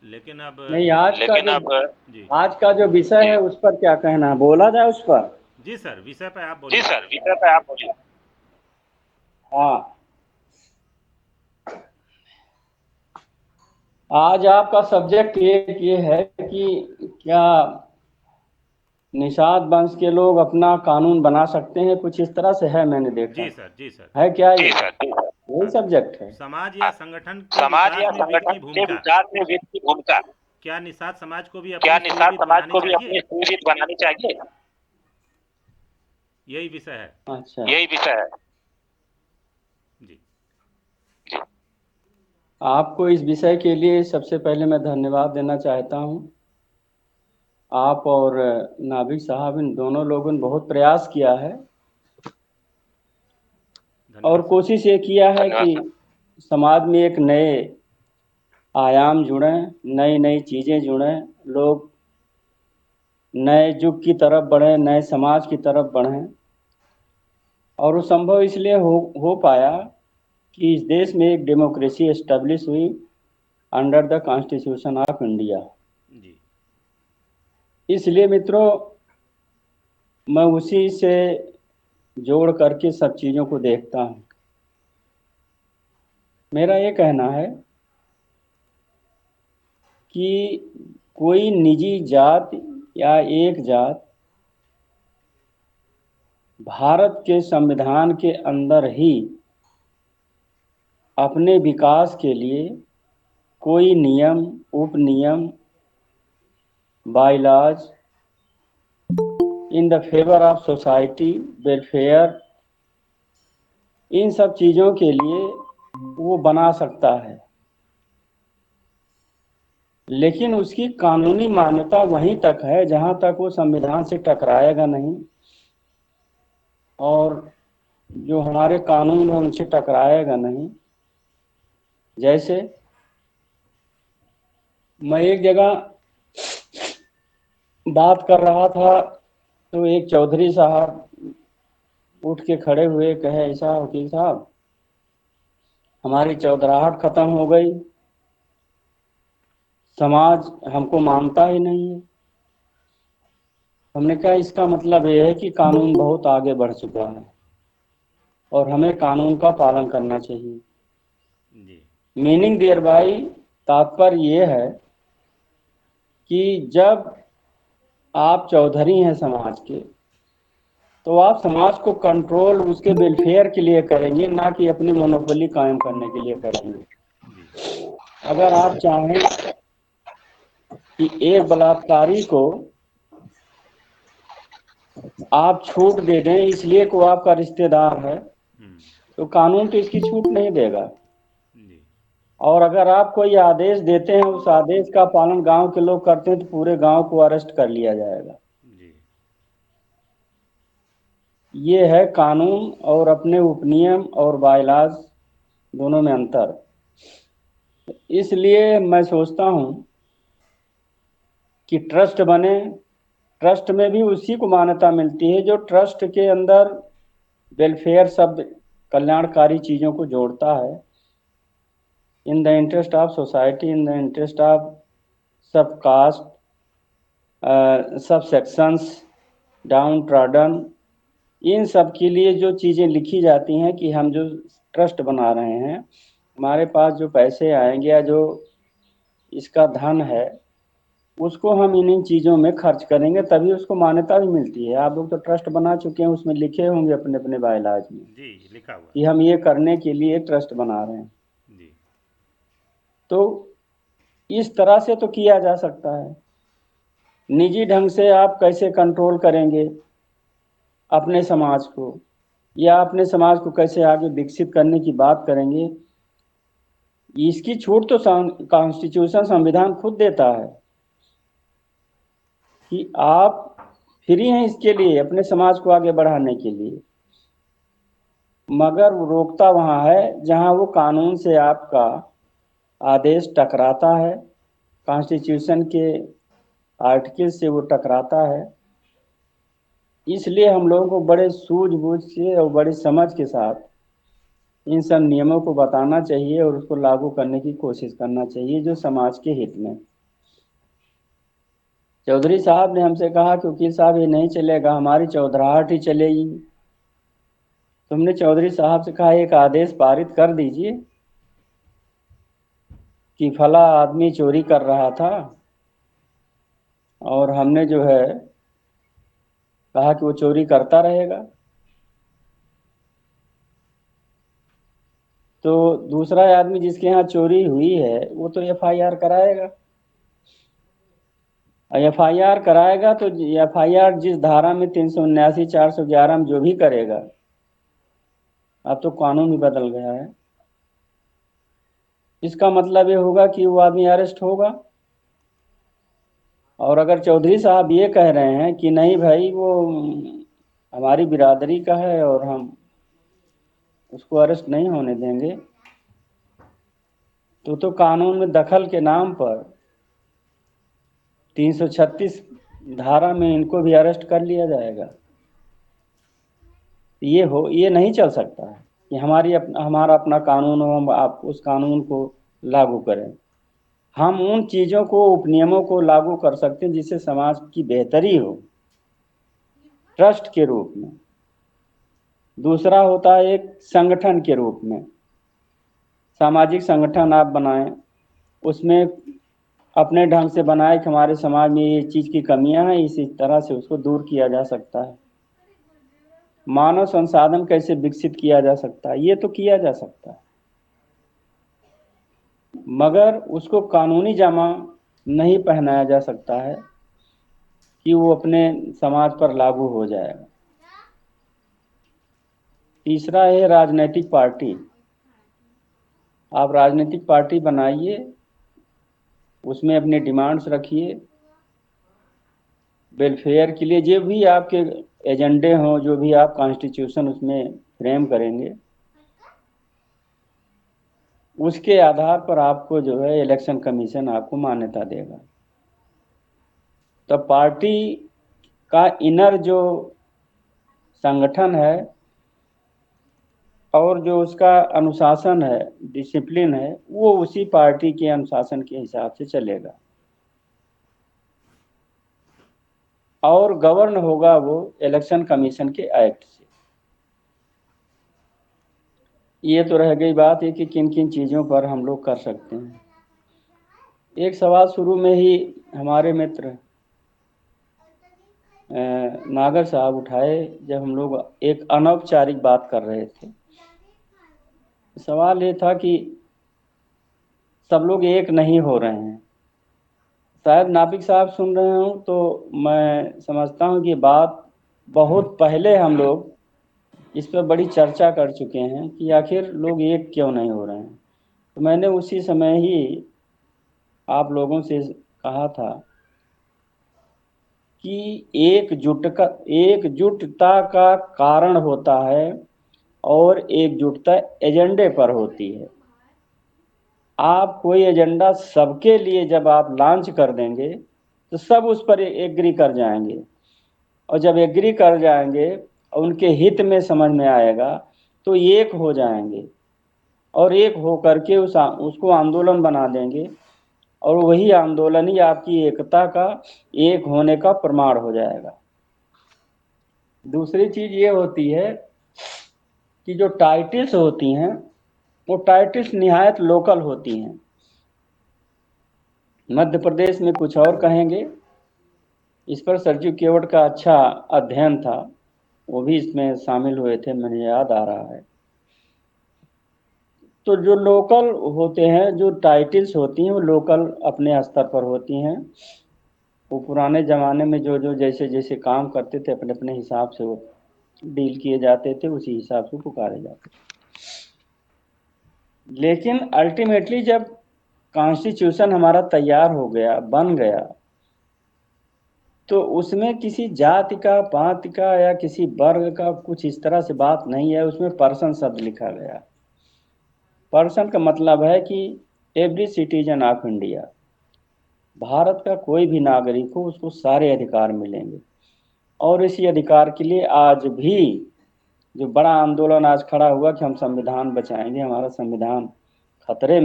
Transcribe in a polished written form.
लेकिन अब नहीं, आज का लेकिन जो अब जी आज का जो विषय है उस पर क्या कहना है, बोला जाए उस पर। जी सर, विषय पे आप जी बोलिए। सर, विषय पे आप बोलिए। हाँ, आज आपका सब्जेक्ट ये है कि क्या निषाद वंश के लोग अपना कानून बना सकते हैं, कुछ इस तरह से है, मैंने देखा जी सर, जी सर। है क्या ये? हाँ, जी सर, यही सब्जेक्ट है। समाज या संगठन के समाज विकास या में वित्त संगठन की के भूमिका। विकास में वित्त की भूमिका। क्या निषाद समाज को भी क्या अपनी निषाद सुविधा समाज बनानी को भी चाहिए? अपनी सुविधा बनानी चाहिए? यही विषय है। अच्छा, यही विषय है। जी जी। आपको इस विषय के लिए सबसे पहले मैं धन्यवाद देना चाहता हूं। आप और नाभिक साहब, इन दोनों लोगों ने बहुत प्रयास किया है और धन्यवाद सर। कोशिश ये किया है कि समाज में एक नए आयाम जुड़ें, नई नई चीज़ें जुड़ें, लोग नए युग की तरफ बढ़ें, नए समाज की तरफ बढ़ें। और वो संभव इसलिए हो पाया कि इस देश में एक डेमोक्रेसी एस्टेब्लिश हुई under the constitution of India. जी इसलिए मित्रों, मैं उसी से जोड़ करके सब चीज़ों को देखता हूँ। मेरा ये कहना है कि कोई निजी जात या एक जात भारत के संविधान के अंदर ही अपने विकास के लिए कोई नियम, उपनियम, bylaws in the favour of society welfare, इन सब चीज़ों के लिए वो बना सकता है, लेकिन उसकी कानूनी मान्यता वहीं तक है जहां तक वो संविधान से टकराएगा नहीं और जो हमारे कानून है उनसे टकराएगा नहीं। जैसे मैं एक जगह बात कर रहा था तो एक चौधरी साहब उठ के खड़े हुए, कहे, ऐसा वकील साहब, हमारी चौधराहट खत्म हो गई, समाज हमको मानता ही नहीं है। हमने कहा इसका मतलब ये है कि कानून बहुत आगे बढ़ चुका है और हमें कानून का पालन करना चाहिए। जी मीनिंग देयर बाई, तात्पर्य ये है कि जब आप चौधरी हैं समाज के, तो आप समाज को कंट्रोल उसके वेलफेयर के लिए करेंगे, ना कि अपनी मोनोपोली कायम करने के लिए करेंगे। जी अगर आप चाहें कि एक बलात्कारी को आप छूट दे दें इसलिए कि वो आपका रिश्तेदार है, हम्म, तो कानून तो इसकी छूट नहीं देगा। जी और अगर आप कोई आदेश देते हैं, उस आदेश का पालन गांव के लोग करते हैं, तो पूरे गांव को अरेस्ट कर लिया जाएगा। जी ये है कानून और अपने उपनियम और बायलाज दोनों में अंतर। इसलिए मैं सोचता हूं कि ट्रस्ट बने। ट्रस्ट में भी उसी को मान्यता मिलती है जो ट्रस्ट के अंदर वेलफेयर शब्द कल्याणकारी चीजों को जोड़ता है, in the interest of society, in the interest of सब कास्ट, सब सेक्शंस, डाउन ट्रॉडन, इन सब के लिए जो चीज़ें लिखी जाती हैं कि हम जो ट्रस्ट बना रहे हैं, हमारे पास जो पैसे आएंगे या जो इसका धन है उसको हम इन चीज़ों में खर्च करेंगे, तभी उसको मान्यता भी मिलती है। आप लोग तो ट्रस्ट बना चुके हैं, उसमें लिखे होंगे अपने अपने बायलाज में जी लिखा हुआ कि हम ये करने के लिए ट्रस्ट बना रहे हैं। है। जी तो इस तरह से तो किया जा सकता है। निजी ढंग से आप कैसे कंट्रोल करेंगे अपने समाज को, या अपने समाज को कैसे आगे विकसित करने की बात करेंगे, इसकी छूट तो कॉन्स्टिट्यूशन, संविधान खुद देता है कि आप फ्री हैं इसके लिए, अपने समाज को आगे बढ़ाने के लिए। मगर वो रोकता वहां है जहां वो कानून से आपका आदेश टकराता है, कॉन्स्टिट्यूशन के आर्टिकल से वो टकराता है। इसलिए हम लोगों को बड़े सूझबूझ से और बड़ी समझ के साथ इन सब नियमों को बताना चाहिए और उसको लागू करने की कोशिश करना चाहिए जो समाज के हित में। चौधरी साहब ने हमसे कहा कि वकील साहब ये नहीं चलेगा, हमारी चौधराहट ही चलेगी। तुमने चौधरी साहब से कहा एक आदेश पारित कर दीजिए कि फला आदमी चोरी कर रहा था और हमने जो है कहा कि वो चोरी करता रहेगा, तो दूसरा आदमी जिसके यहाँ चोरी हुई है वो तो एफआईआर कराएगा। एफआईआर कराएगा तो एफआईआर जिस धारा में 379, 411 में जो भी करेगा, अब तो कानून भी बदल गया है, इसका मतलब ये होगा कि वो आदमी अरेस्ट होगा। और अगर चौधरी साहब ये कह रहे हैं कि नहीं भाई वो हमारी बिरादरी का है और हम उसको अरेस्ट नहीं होने देंगे, तो कानून में दखल के नाम पर 336 धारा में इनको भी अरेस्ट कर लिया जाएगा। ये नहीं चल सकता है कि हमारा अपना कानून हो, हम आप उस कानून को लागू करें। हम उन चीज़ों को, उपनियमों को लागू कर सकते हैं जिससे समाज की बेहतरी हो, ट्रस्ट के रूप में। दूसरा होता है एक संगठन के रूप में, सामाजिक संगठन आप बनाएं, उसमें अपने ढंग से बनाए कि हमारे समाज में ये चीज़ की कमियां हैं, इसी तरह से उसको दूर किया जा सकता है। मानव संसाधन कैसे विकसित किया जा सकता है, ये तो किया जा सकता है, मगर उसको कानूनी जामा नहीं पहनाया जा सकता है कि वो अपने समाज पर लागू हो जाएगा। तीसरा है राजनीतिक पार्टी। आप राजनीतिक पार्टी बनाइए, उसमें अपने डिमांड्स रखिए, वेलफेयर के लिए जो भी आपके एजेंडे हों, जो भी आप कॉन्स्टिट्यूशन उसमें फ्रेम करेंगे, उसके आधार पर आपको जो है इलेक्शन कमीशन आपको मान्यता देगा। तो पार्टी का इनर जो संगठन है और जो उसका अनुशासन है, डिसिप्लिन है, वो उसी पार्टी के अनुशासन के हिसाब से चलेगा और गवर्न होगा वो इलेक्शन कमीशन के एक्ट से। ये तो रह गई बात है कि किन किन चीज़ों पर हम लोग कर सकते हैं। एक सवाल शुरू में ही हमारे मित्र नागर साहब उठाए जब हम लोग एक अनौपचारिक बात कर रहे थे। सवाल ये था कि सब लोग एक नहीं हो रहे हैं। शायद नापिक साहब सुन रहे हो तो मैं समझता हूँ कि बात बहुत पहले हम लोग इस पर बड़ी चर्चा कर चुके हैं कि आखिर लोग एक क्यों नहीं हो रहे हैं। तो मैंने उसी समय ही आप लोगों से कहा था कि एकजुटता का कारण होता है और एकजुटता एजेंडे पर होती है। आप कोई एजेंडा सबके लिए जब आप लॉन्च कर देंगे तो सब उस पर एग्री कर जाएंगे, और जब एग्री कर जाएंगे और उनके हित में समझ में आएगा तो एक हो जाएंगे और एक हो करके उसको आंदोलन बना देंगे, और वही आंदोलन ही आपकी एकता का, एक होने का प्रमाण हो जाएगा। दूसरी चीज ये होती है कि जो टाइटल्स होती हैं वो टाइटल्स निहायत लोकल होती हैं। मध्य प्रदेश में कुछ और कहेंगे, इस पर सरजू केवट का अच्छा अध्ययन था, वो भी इसमें शामिल हुए थे, मुझे याद आ रहा है। तो जो लोकल होते हैं, जो टाइटल्स होती हैं वो लोकल अपने स्तर पर होती हैं। वो पुराने ज़माने में जो जो जैसे जैसे काम करते थे अपने अपने हिसाब से वो डील किए जाते थे, उसी हिसाब से पुकारे जाते थे। लेकिन अल्टीमेटली जब कॉन्स्टिट्यूशन हमारा तैयार हो गया, बन गया, तो उसमें किसी जाति का, पात का या किसी वर्ग का कुछ इस तरह से बात नहीं है। उसमें पर्सन शब्द लिखा गया। पर्सन का मतलब है कि every citizen of India, Bharat का कोई भी नागरिक हो उसको सारे अधिकार मिलेंगे। और इसी अधिकार के लिए आज भी जो बड़ा आंदोलन आज खड़ा हुआ कि हम संविधान बचाएंगे, हमारा संविधान खतरे